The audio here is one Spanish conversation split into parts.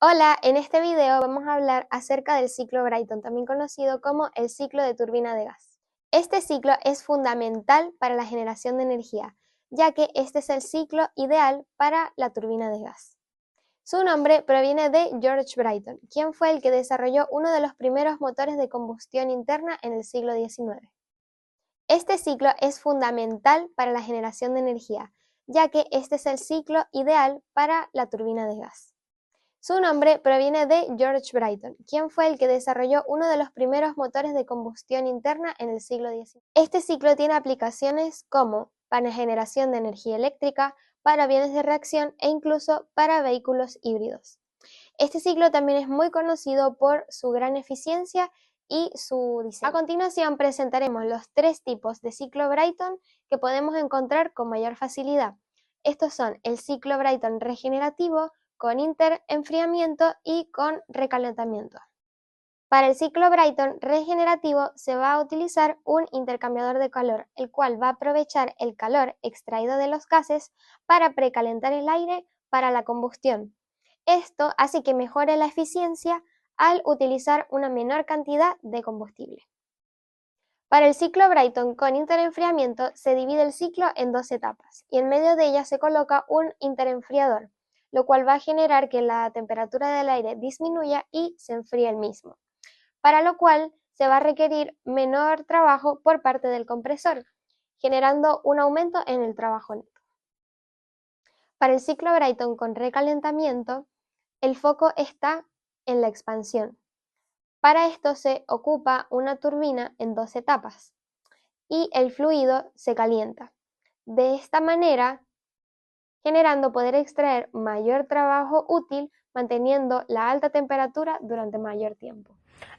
Hola, en este video vamos a hablar acerca del ciclo Brayton, también conocido como el ciclo de turbina de gas. Este ciclo es fundamental para la generación de energía, ya que este es el ciclo ideal para la turbina de gas. Su nombre proviene de George Brayton, quien fue el que desarrolló uno de los primeros motores de combustión interna en el siglo XIX. Este ciclo es fundamental para la generación de energía, ya que este es el ciclo ideal para la turbina de gas. Su nombre proviene de George Brayton, quien fue el que desarrolló uno de los primeros motores de combustión interna en el siglo XIX. Este ciclo tiene aplicaciones como para generación de energía eléctrica, para aviones de reacción e incluso para vehículos híbridos. Este ciclo también es muy conocido por su gran eficiencia y su diseño. A continuación presentaremos los tres tipos de ciclo Brayton que podemos encontrar con mayor facilidad. Estos son el ciclo Brayton regenerativo, con interenfriamiento y con recalentamiento. Para el ciclo Brayton regenerativo se va a utilizar un intercambiador de calor, el cual va a aprovechar el calor extraído de los gases para precalentar el aire para la combustión. Esto hace que mejore la eficiencia al utilizar una menor cantidad de combustible. Para el ciclo Brayton con interenfriamiento se divide el ciclo en dos etapas y en medio de ellas se coloca un interenfriador, lo cual va a generar que la temperatura del aire disminuya y se enfríe el mismo, para lo cual se va a requerir menor trabajo por parte del compresor, generando un aumento en el trabajo neto. Para el ciclo Brayton con recalentamiento, el foco está en la expansión. Para esto se ocupa una turbina en dos etapas y el fluido se calienta. De esta manera, generando poder extraer mayor trabajo útil, manteniendo la alta temperatura durante mayor tiempo.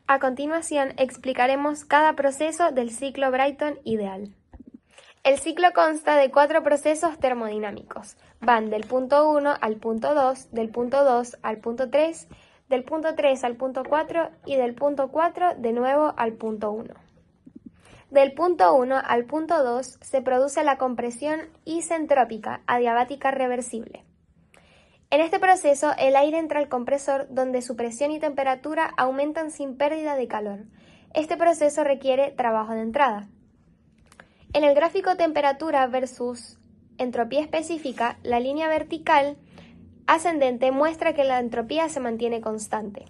A continuación, explicaremos cada proceso del ciclo Brayton ideal. El ciclo consta de 4 procesos termodinámicos. Van del punto 1 al punto 2, del punto 2 al punto 3, del punto 3 al punto 4 y del punto 4 de nuevo al punto 1. Del punto 1 al punto 2 se produce la compresión isentrópica adiabática reversible. En este proceso, el aire entra al compresor donde su presión y temperatura aumentan sin pérdida de calor. Este proceso requiere trabajo de entrada. En el gráfico temperatura versus entropía específica, la línea vertical ascendente muestra que la entropía se mantiene constante.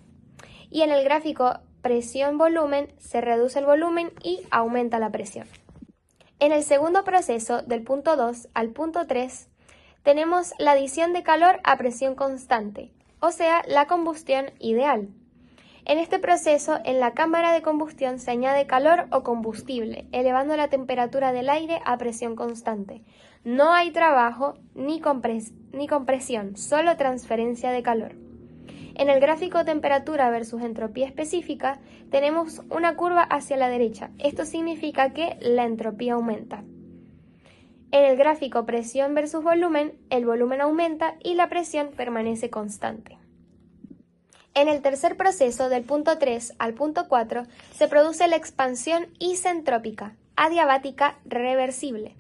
Y en el gráfico presión-volumen se reduce el volumen y aumenta la presión. En el segundo proceso, del punto 2 al punto 3, tenemos la adición de calor a presión constante, o sea, la combustión ideal. En este proceso, en la cámara de combustión se añade calor o combustible, elevando la temperatura del aire a presión constante. No hay trabajo ni compresión, solo transferencia de calor. En el gráfico temperatura versus entropía específica tenemos una curva hacia la derecha. Esto significa que la entropía aumenta. En el gráfico presión versus volumen, el volumen aumenta y la presión permanece constante. En el tercer proceso, del punto 3 al punto 4, se produce la expansión isentrópica, adiabática reversible.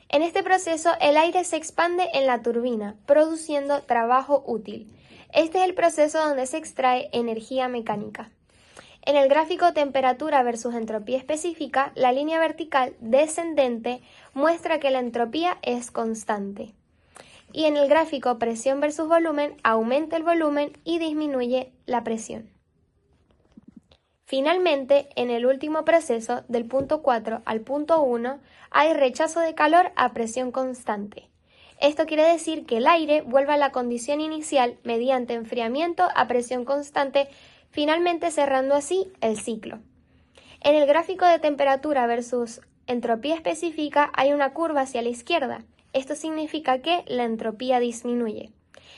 En este proceso, el aire se expande en la turbina, produciendo trabajo útil. Este es el proceso donde se extrae energía mecánica. En el gráfico temperatura versus entropía específica, la línea vertical descendente muestra que la entropía es constante. Y en el gráfico presión versus volumen, aumenta el volumen y disminuye la presión. Finalmente, en el último proceso, del punto 4 al punto 1, hay rechazo de calor a presión constante. Esto quiere decir que el aire vuelve a la condición inicial mediante enfriamiento a presión constante, finalmente cerrando así el ciclo. En el gráfico de temperatura versus entropía específica hay una curva hacia la izquierda. Esto significa que la entropía disminuye,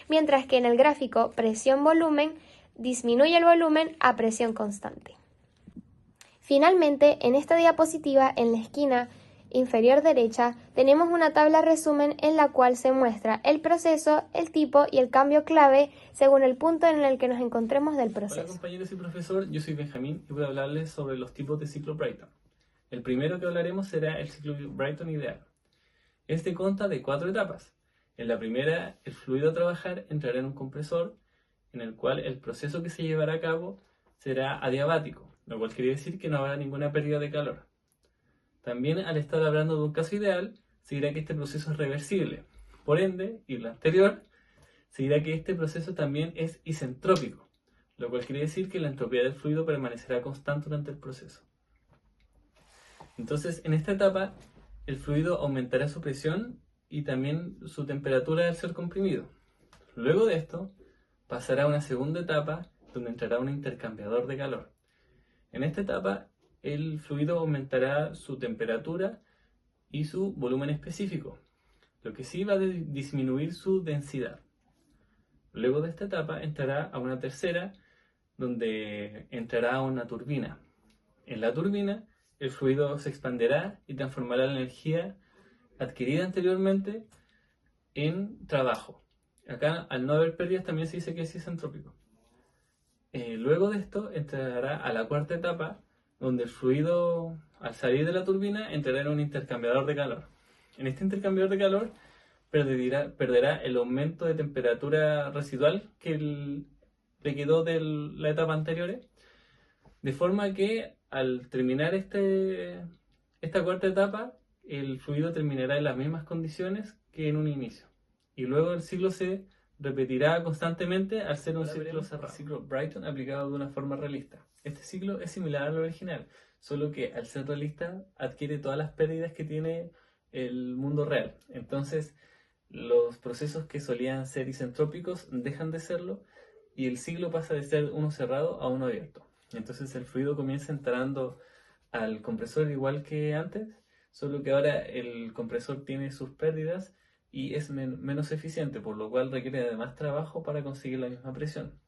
mientras que en el gráfico presión-volumen disminuye el volumen a presión constante. Finalmente, en esta diapositiva, en la esquina inferior derecha, tenemos una tabla resumen en la cual se muestra el proceso, el tipo y el cambio clave según el punto en el que nos encontremos del proceso. Hola compañeros y profesor, yo soy Benjamín y voy a hablarles sobre los tipos de ciclo Brayton. El primero que hablaremos será el ciclo Brayton ideal. Este consta de 4 etapas. En la primera, el fluido a trabajar entrará en un compresor. en el cual el proceso que se llevará a cabo será adiabático, lo cual quiere decir que no habrá ninguna pérdida de calor. También, al estar hablando de un caso ideal, se dirá que este proceso es reversible. Por ende, y lo anterior, se dirá que este proceso también es isentrópico, lo cual quiere decir que la entropía del fluido permanecerá constante durante el proceso. Entonces, en esta etapa, el fluido aumentará su presión y también su temperatura al ser comprimido. Luego de esto, pasará a una segunda etapa donde entrará un intercambiador de calor. En esta etapa, el fluido aumentará su temperatura y su volumen específico, lo que sí va a disminuir su densidad. Luego de esta etapa entrará a una tercera, donde entrará una turbina. En la turbina, el fluido se expandirá y transformará la energía adquirida anteriormente en trabajo. Acá, al no haber pérdidas, también se dice que es isentrópico. Luego de esto, entrará a la cuarta etapa, donde el fluido, al salir de la turbina, entrará en un intercambiador de calor. En este intercambiador de calor, perderá el aumento de temperatura residual que le quedó de la etapa anterior, de forma que al terminar esta cuarta etapa, el fluido terminará en las mismas condiciones que en un inicio. Y luego el ciclo se repetirá constantemente al ser un ciclo cerrado. El ciclo Brayton aplicado de una forma realista. Este ciclo es similar al original, solo que al ser realista adquiere todas las pérdidas que tiene el mundo real. Entonces, los procesos que solían ser isentrópicos dejan de serlo y el ciclo pasa de ser uno cerrado a uno abierto. Entonces el fluido comienza entrando al compresor igual que antes, solo que ahora el compresor tiene sus pérdidas y es menos eficiente, por lo cual requiere de más trabajo para conseguir la misma presión.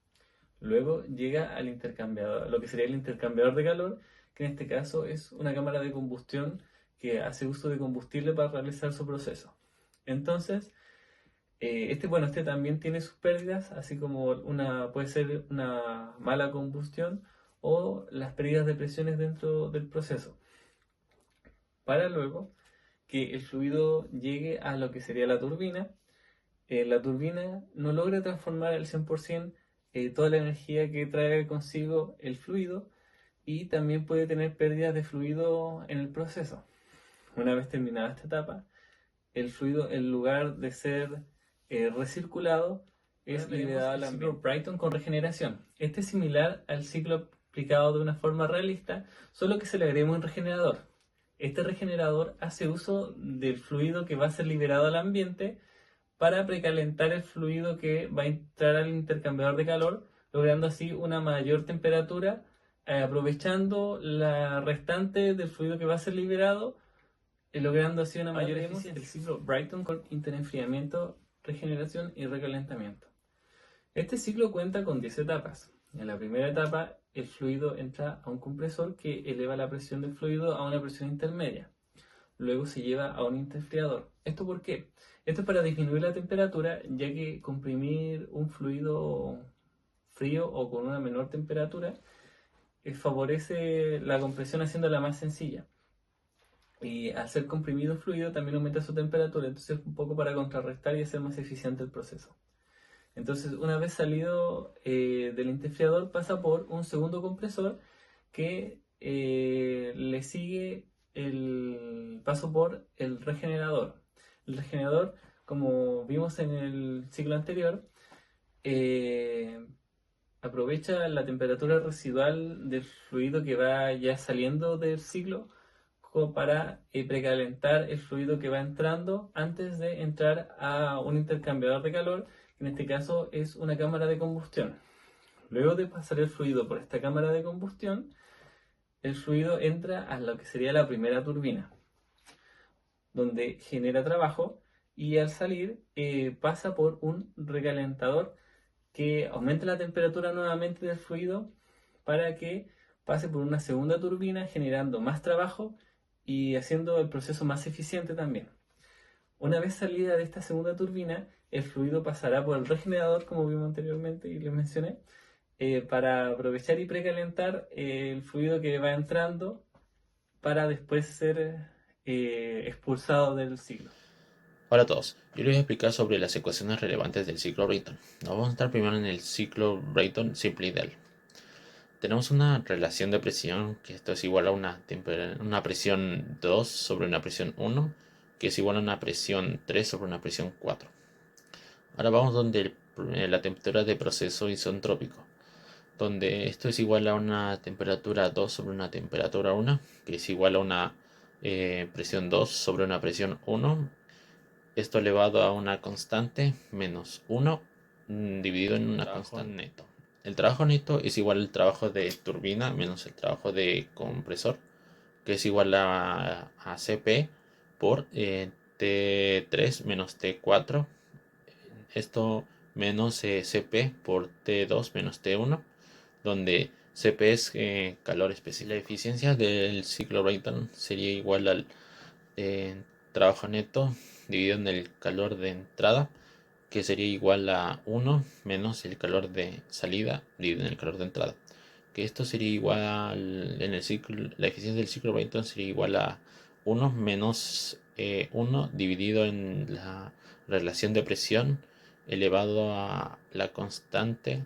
Luego llega al intercambiador, lo que sería el intercambiador de calor, que en este caso es una cámara de combustión que hace uso de combustible para realizar su proceso. Entonces, este también tiene sus pérdidas, así como puede ser una mala combustión o las pérdidas de presiones dentro del proceso. Para luego que el fluido llegue a lo que sería la turbina, la turbina no logra transformar al 100% toda la energía que trae consigo el fluido y también puede tener pérdidas de fluido en el proceso. Una vez terminada esta etapa, el fluido, en lugar de ser recirculado, es liberado al ambiente. El ciclo Brayton con regeneración. Este es similar al ciclo aplicado de una forma realista, solo que se le agrega un regenerador. Este regenerador hace uso del fluido que va a ser liberado al ambiente para precalentar el fluido que va a entrar al intercambiador de calor, logrando así una mayor temperatura, aprovechando la restante del fluido que va a ser liberado, logrando así una mayor eficiencia. El ciclo Brayton con interenfriamiento, regeneración y recalentamiento. Este ciclo cuenta con 10 etapas. En la primera etapa, el fluido entra a un compresor que eleva la presión del fluido a una presión intermedia. Luego se lleva a un interfriador. ¿Esto por qué? Esto es para disminuir la temperatura, ya que comprimir un fluido frío o con una menor temperatura favorece la compresión haciéndola más sencilla. Y al ser comprimido el fluido también aumenta su temperatura, entonces un poco para contrarrestar y hacer más eficiente el proceso. Entonces, una vez salido del interfriador, pasa por un segundo compresor que le sigue el paso por el regenerador. El regenerador, como vimos en el ciclo anterior, aprovecha la temperatura residual del fluido que va ya saliendo del ciclo para precalentar el fluido que va entrando antes de entrar a un intercambiador de calor, que en este caso es una cámara de combustión. Luego de pasar el fluido por esta cámara de combustión, el fluido entra a lo que sería la primera turbina, donde genera trabajo y al salir pasa por un recalentador que aumenta la temperatura nuevamente del fluido para que pase por una segunda turbina generando más trabajo y haciendo el proceso más eficiente también. Una vez salida de esta segunda turbina, el fluido pasará por el regenerador, como vimos anteriormente y les mencioné, para aprovechar y precalentar el fluido que va entrando para después ser expulsado del ciclo. Hola a todos, yo les voy a explicar sobre las ecuaciones relevantes del ciclo Brayton. Nos vamos a estar primero en el ciclo Brayton simple ideal. Tenemos una relación de presión, que esto es igual a una presión 2 sobre una presión 1, que es igual a una presión 3 sobre una presión 4. Ahora vamos donde la temperatura de proceso isentrópico, donde esto es igual a una temperatura 2 sobre una temperatura 1, que es igual a una presión 2 sobre una presión 1, esto elevado a una constante menos 1 dividido en una constante neto. El trabajo neto es igual al trabajo de turbina menos el trabajo de compresor, que es igual a Cp por T3 menos T4. Esto menos Cp por T2 menos T1, donde Cp es calor específico. La eficiencia del ciclo Brayton sería igual al trabajo neto dividido en el calor de entrada, que sería igual a 1 menos el calor de salida dividido en el calor de entrada. Que esto sería igual en el ciclo, la eficiencia del ciclo Brayton sería igual a 1 menos 1 dividido en la relación de presión elevado a la constante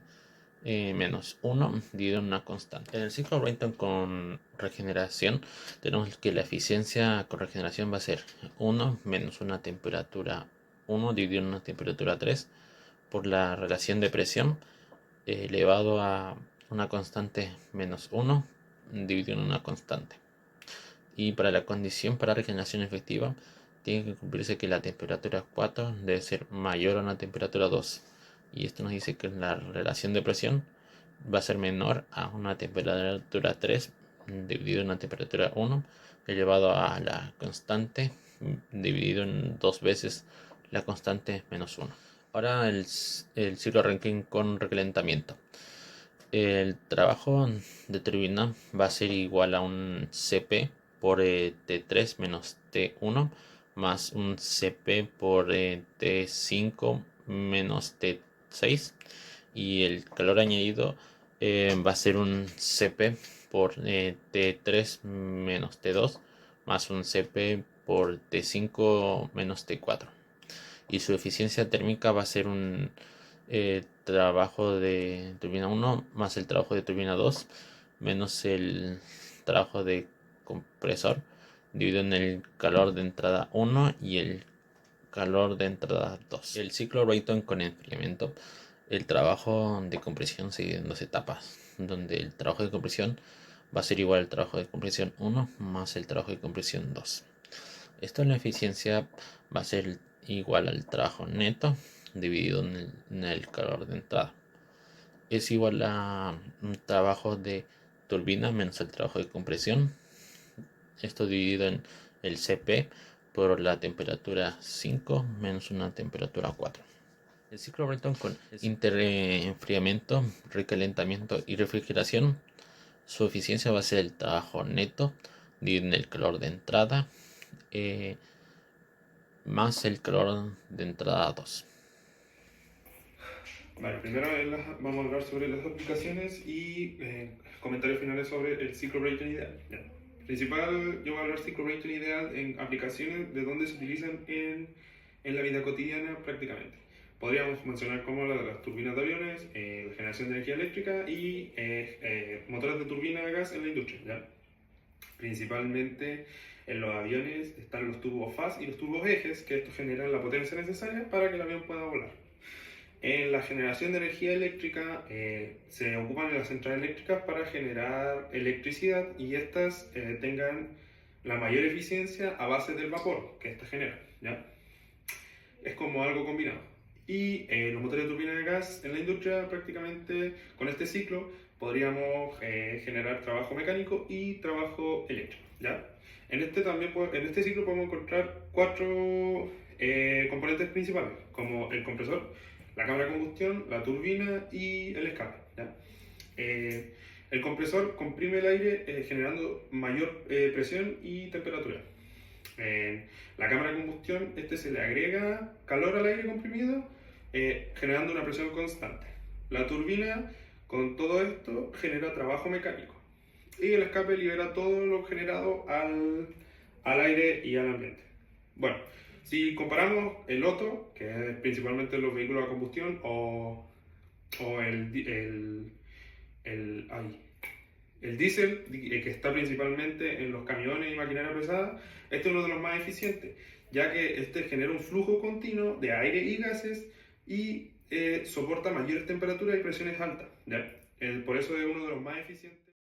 menos 1 dividido en una constante. En el ciclo Brayton con regeneración tenemos que la eficiencia con regeneración va a ser 1 menos una temperatura 1 dividido en una temperatura 3 por la relación de presión elevado a una constante menos 1 dividido en una constante. Y para la condición para regeneración efectiva tiene que cumplirse que la temperatura 4 debe ser mayor a una temperatura 2. Y esto nos dice que la relación de presión va a ser menor a una temperatura 3 dividido en una temperatura 1 elevado a la constante dividido en 2 veces la constante menos 1. Ahora el ciclo Rankine con recalentamiento. El trabajo de turbina va a ser igual a un Cp por T3 menos T1 más un Cp por T5 menos T6, y el calor añadido va a ser un Cp por T3 menos T2 más un Cp por T5 menos T4, y su eficiencia térmica va a ser un trabajo de turbina 1 más el trabajo de turbina 2 menos el trabajo de compresor dividido en el calor de entrada 1 y el calor de entrada 2. El ciclo Brayton con enfriamiento, el trabajo de compresión se divide en dos etapas, donde el trabajo de compresión va a ser igual al trabajo de compresión 1 más el trabajo de compresión 2. Esto en la eficiencia va a ser igual al trabajo neto dividido en el calor de entrada. Es igual a un trabajo de turbina menos el trabajo de compresión. Esto dividido en el Cp por la temperatura 5 menos una temperatura 4. El ciclo Brayton con interenfriamiento, recalentamiento y refrigeración, su eficiencia va a ser el trabajo neto dividido en el calor de entrada más el calor de entrada 2. Vale, primero vamos a hablar sobre las aplicaciones y comentarios finales sobre el ciclo Brayton ideal. Ya. Principal, yo voy a hablar ciclo Brayton ideal en aplicaciones de donde se utilizan en la vida cotidiana prácticamente. Podríamos mencionar como la de las turbinas de aviones, generación de energía eléctrica y motores de turbina de gas en la industria. ¿Ya? Principalmente en los aviones están los tubos FAS y los tubos ejes, que estos generan la potencia necesaria para que el avión pueda volar. En la generación de energía eléctrica se ocupan en las centrales eléctricas para generar electricidad y estas tengan la mayor eficiencia a base del vapor que estas generan, ¿ya? Es como algo combinado. Y los motores de turbina de gas en la industria prácticamente con este ciclo podríamos generar trabajo mecánico y trabajo eléctrico, ¿ya? En este ciclo podemos encontrar cuatro componentes principales, como el compresor, la cámara de combustión, la turbina y el escape, ¿ya? El compresor comprime el aire generando mayor presión y temperatura. La cámara de combustión, se le agrega calor al aire comprimido, generando una presión constante. La turbina, con todo esto, genera trabajo mecánico. Y el escape libera todo lo generado al aire y al ambiente. Bueno, Si comparamos el otro, que es principalmente los vehículos a combustión, o el diésel, que está principalmente en los camiones y maquinaria pesada, este es uno de los más eficientes, ya que este genera un flujo continuo de aire y gases y soporta mayores temperaturas y presiones altas, ¿ya? Por eso es uno de los más eficientes.